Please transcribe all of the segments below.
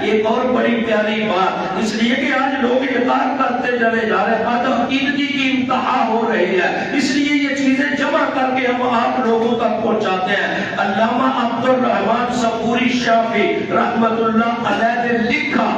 ایک اور بڑی پیاری بات، اس لیے کہ آج لوگ انکار کرتے چلے جا رہے ہیں، عقیدگی کی انتہا ہو رہی ہے، اس لیے یہ چیزیں جمع کر کے ہم آپ لوگوں تک پہنچاتے ہیں۔ علامہ عبد الرحمن صبوری شافعی رحمت اللہ علیہ نے لکھا،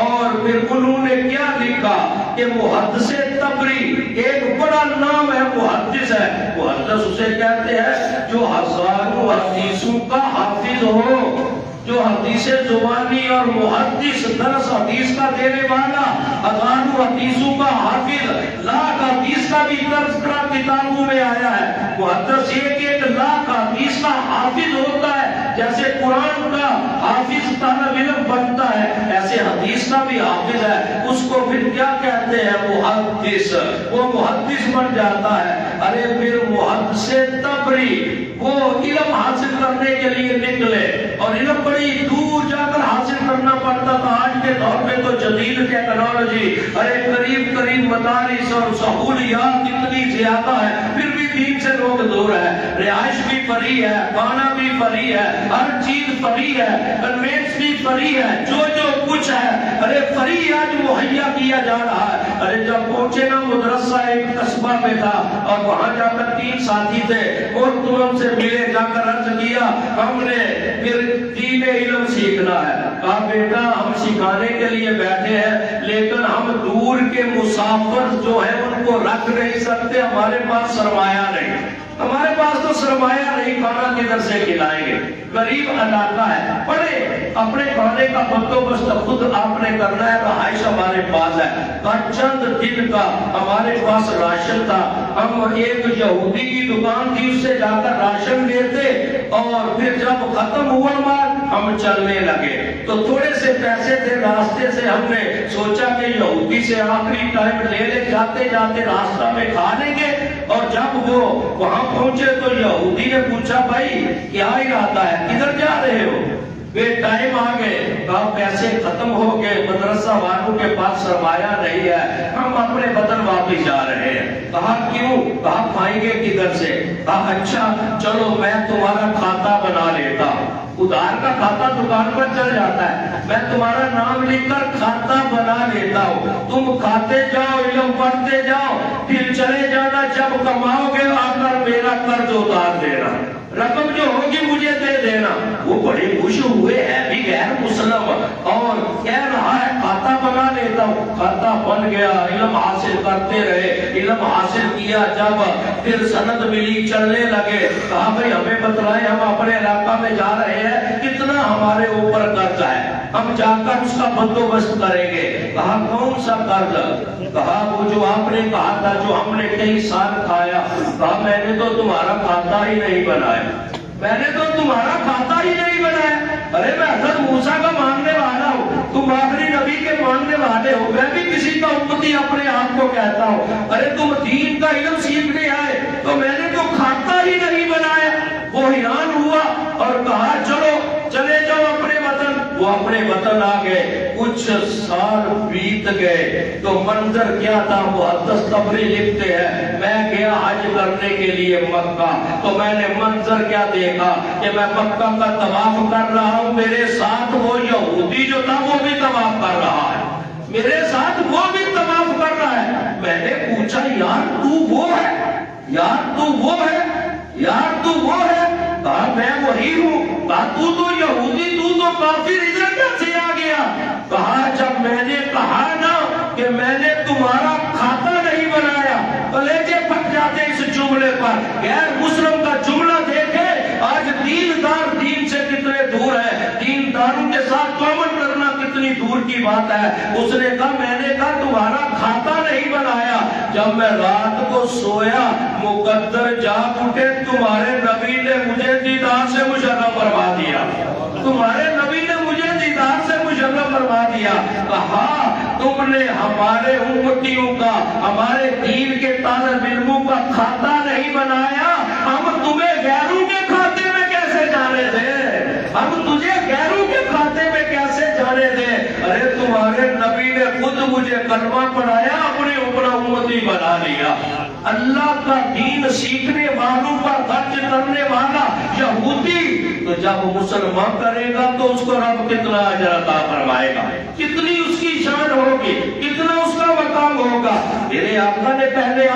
اور پھر انہوں نے کیا لکھا کہ محدث طبری ایک بڑا نام ہے، محدث ہے۔ محدث اسے کہتے ہیں جو ہزاروں حدیثوں کا حافظ ہو، جو حدیث زبانی اور محدث درس حدیث کا دینے والا، ہزاروں حدیثوں کا حافظ، لاکھ حدیث کا بھی تذکرہ کتابوں میں آیا ہے۔ محدث یہ کہ ایک لاکھ حدیث کا حافظ ہوتا ہے، جیسے قرآن کا حافظ طالب علم بنتا ہے، ایسے حدیث کا بھی حافظ ہے، اس کو پھر کیا کہتے ہیں؟ محدث۔ وہ محدث بن جاتا ہے۔ ارے پھر محدث طبری وہ علم حاصل کرنے کے لیے نکلے، اور علم بڑی دور جا کر حاصل کرنا پڑتا تھا۔ آج کے دور میں تو جدید ٹیکنالوجی، ارے قریب قریب مدارس اور سہولیات اتنی زیادہ ہے، پھر بھی دین سے لوگ دور ہے۔ رہائش بھی فری ہے، کھانا بھی فری ہے، ہر چیز فری ہے، کنوینس بھی فری ہے، جو کچھ ہے ارے فری آج مہیا کیا جا رہا ہے۔ ارے جب پہنچے نا مدرسہ ایک قصبہ میں تھا، اور وہاں جا کر 3 ساتھی تھے، اور تم سے ملے، جا کر عرض کیا ہم نے پھر دین علم سیکھنا ہے۔ کہا بیٹا ہم سکھانے کے لیے بیٹھے ہیں، لیکن ہم دور کے مسافر جو ہیں ان کو رکھ نہیں سکتے، ہمارے پاس سرمایہ نہیں، ہمارے پاس تو سرمایہ نہیں، کھانا کدھر سے کھلائیں گے؟ غریب علاقہ ہے، پڑے اپنے کھانے کا بندوبست خود آپ نے کرنا ہے، رہائش ہمارے پاس ہے۔ چند دن کا ہمارے پاس راشن تھا، ہم ایک یہودی کی دکان تھی، اس سے جا کر راشن لیتے، اور پھر جب ختم ہوا مال ہم چلنے لگے تو تھوڑے سے پیسے تھے، راستے سے ہم نے سوچا کہ یہودی سے آخری ٹائم لے لے، جاتے جاتے راستہ میں کھا لیں گے۔ اور جب وہ وہاں پہنچے تو یہودی نے پوچھا بھائی کیا ارادہ ہے، کدھر جا رہے ہو؟ بے ٹائم آ گئے، کہا پیسے ختم ہو گئے، مدرسہ والوں کے پاس سرمایہ نہیں ہے، ہم اپنے وطن واپس جا رہے ہیں۔ کہا کیوں؟ کہا کھائیں گے کدھر سے؟ کہا اچھا چلو میں تمہارا کھاتا بنا لیتا ہوں۔ ادھار کا کھاتا دکان پر چل جاتا ہے، میں تمہارا نام لکھ کر کھاتا بنا لیتا ہوں، تم کھاتے جاؤ، علم پڑھتے جاؤ، پھر چلے جانا، جب کماؤ گے آ کر میرا قرض اتار دینا، رقم جو ہوگی مجھے دے دینا۔ وہ بڑے خوش ہوئے ہیں بھی غیر مسلم، اور کہہ رہا ہے کھاتا بنا لیتا ہوں۔ کھاتا بن گیا، علم حاصل کرتے رہے، علم حاصل کیا، جب پھر سند ملی، چلنے لگے، کہا بھئی ہمیں بتلائیں ہم اپنے علاقہ میں جا رہے ہیں، کتنا ہمارے اوپر قرض ہے، ہم جا کر اس کا بندوبست کریں گے۔ کہا کون سا قرض؟ کہا وہ جو آپ نے کہا تھا، جو ہم نے کئی سال کھایا۔ کہا میں نے تو تمہارا کھاتا ہی نہیں بنایا، میں نے تو تمہارا کھاتا ہی نہیں بنایا۔ ارے میں حضرت موسیٰ کا ماننے والا ہوں، تم آخری نبی کے ماننے والے ہو، میں بھی کسی کا امتی اپنے آپ کو کہتا ہوں۔ ارے تم دین کا علم سیکھنے آئے تو میں نے تو کھاتا ہی نہیں بنایا۔ وہ حیران ہوا اور کہا چلو چلے جاؤ اپنے وطن۔ وہ اپنے وطن آ گئے، کچھ سال بیت گئے تو منظر کیا تھا؟ محدث طبری لکھتے ہیں میں گیا حج کرنے کے لیے مکہ، تو میں نے منظر کیا دیکھا کہ میں مکہ کا طواف کر رہا ہوں، میرے ساتھ وہ یہودی جو تھا وہ بھی طواف کر رہا ہے، میرے ساتھ وہ بھی طواف کر رہا ہے۔ میں نے پوچھا یار تو وہ ہے، یار تو وہ ہے، یار تو وہ ہے؟ کہا میں وہی ہوں۔ کہا تو یہودی، تو کافر، ادھر کیسے آ گیا؟ کہا جب میں نے کہا نا کہ میں نے تمہارا کھاتا نہیں بنایا، کلیجے پھٹ جاتے اس جملے پر۔ غیر مسلم کا جملہ دیکھے، آج دیندار دین سے کتنے دور ہے، دینداروں کے ساتھ کامن کرنا کتنی دور کی بات ہے۔ اس نے کہا میں نے کہا تمہارا کھاتا نہیں بنایا، جب میں رات کو سویا مقدر جاگ اٹھے، تمہارے نبی نے مجھے دیدار سے مشرف فرما دیا، تمہارے نبی نے مجھے دیدار سے مشرف فرما دیا۔ کہا تم نے ہمارے امتیوں کا، ہمارے دین کے طالب علموں کا کھاتا نہیں بنایا، ہم تمہیں غیروں کے کھاتے میں کیسے جانے دیں، ہم تجھے غیروں کے کھاتے میں کیسے جانے دیں؟ ارے تمہارے نبی نے خود مجھے کلمہ پڑھایا، اپنے اوپر امتی بنا لیا۔ اللہ کا دین سیکھنے والوں پر خرچ کرنے والا یہودی تو جب مسلمان کرے گا تو اس کو رب کتنا اجر عطا فرمائے گا، کتنی اس کی شان ہوگی، کتنا اس کا مقام ہوگا۔ میرے آقا نے پہلے